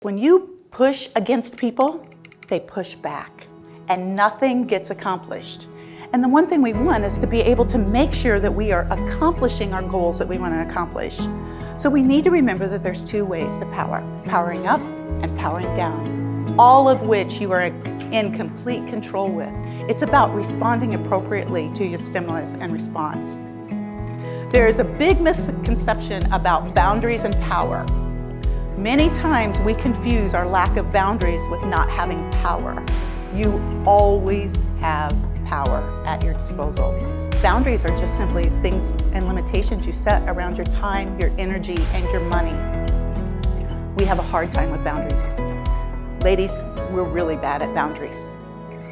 When you push against people, they push back and nothing gets accomplished. And the one thing we want is to be able to make sure that we are accomplishing our goals that we want to accomplish. So we need to remember that there's two ways to power: powering up and powering down, all of which you are in complete control with. It's about responding appropriately to your stimulus and response. There is a big misconception about boundaries and power. Many times we confuse our lack of boundaries with not having power. You always have power at your disposal. Boundaries are just simply things and limitations you set around your time, your energy, and your money. We have a hard time with boundaries. Ladies, we're really bad at boundaries.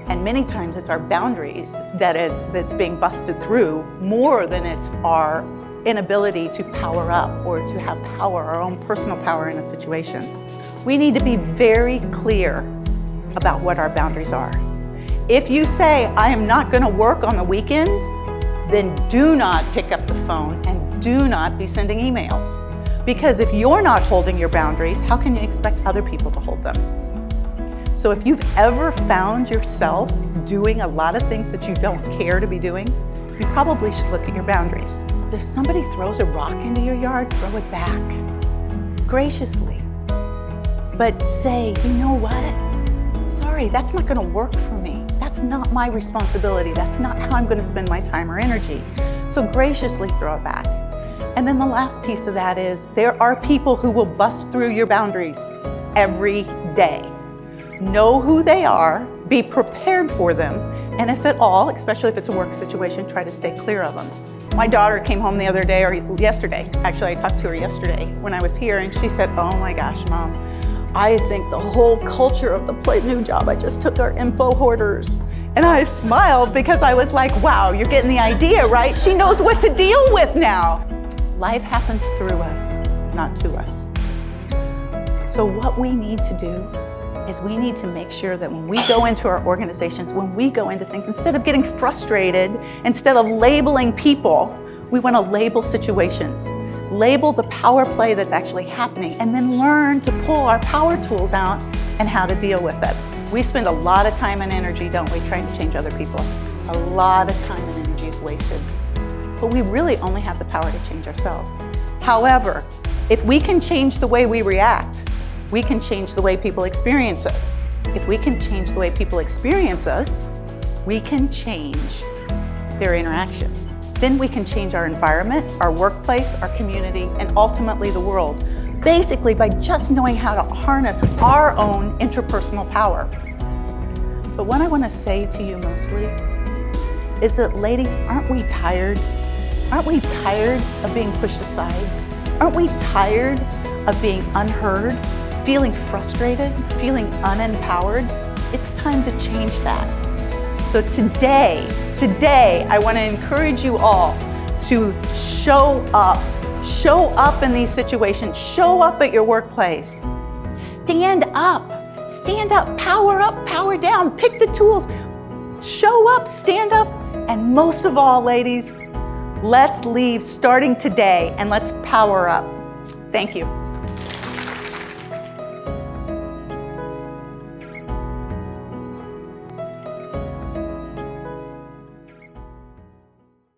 And many times it's our boundaries that's being busted through more than it's our inability to power up or to have power, our own personal power in a situation. We need to be very clear about what our boundaries are. If you say, I am not going to work on the weekends, then do not pick up the phone and do not be sending emails. Because if you're not holding your boundaries, how can you expect other people to hold them? So if you've ever found yourself doing a lot of things that you don't care to be doing, you probably should look at your boundaries. If somebody throws a rock into your yard, throw it back graciously. But say, you know what? Sorry, that's not going to work for me. That's not my responsibility. That's not how I'm going to spend my time or energy. So graciously throw it back. And then the last piece of that is there are people who will bust through your boundaries every day. Know who they are, be prepared for them, and if at all, especially if it's a work situation, try to stay clear of them. My daughter came home the other day, or yesterday, actually I talked to her yesterday when I was here, and she said, oh my gosh, Mom, I think the whole culture of the new job I just took are info hoarders. And I smiled because I was like, wow, you're getting the idea, right? She knows what to deal with now. Life happens through us, not to us. So what we need to do is we need to make sure that when we go into our organizations, when we go into things, instead of getting frustrated, instead of labeling people, we want to label situations. Label the power play that's actually happening, and then learn to pull our power tools out and how to deal with it. We spend a lot of time and energy, don't we, trying to change other people. A lot of time and energy is wasted. But we really only have the power to change ourselves. However, if we can change the way we react, we can change the way people experience us. If we can change the way people experience us, we can change their interaction. Then we can change our environment, our workplace, our community, and ultimately the world, basically by just knowing how to harness our own interpersonal power. But what I want to say to you mostly is that, ladies, aren't we tired? Aren't we tired of being pushed aside? Aren't we tired of being unheard? Feeling frustrated, feeling unempowered? It's time to change that. So today, I want to encourage you all to show up in these situations, show up at your workplace. Stand up, power down, pick the tools, show up, stand up, and most of all, ladies, let's leave starting today and let's power up. Thank you.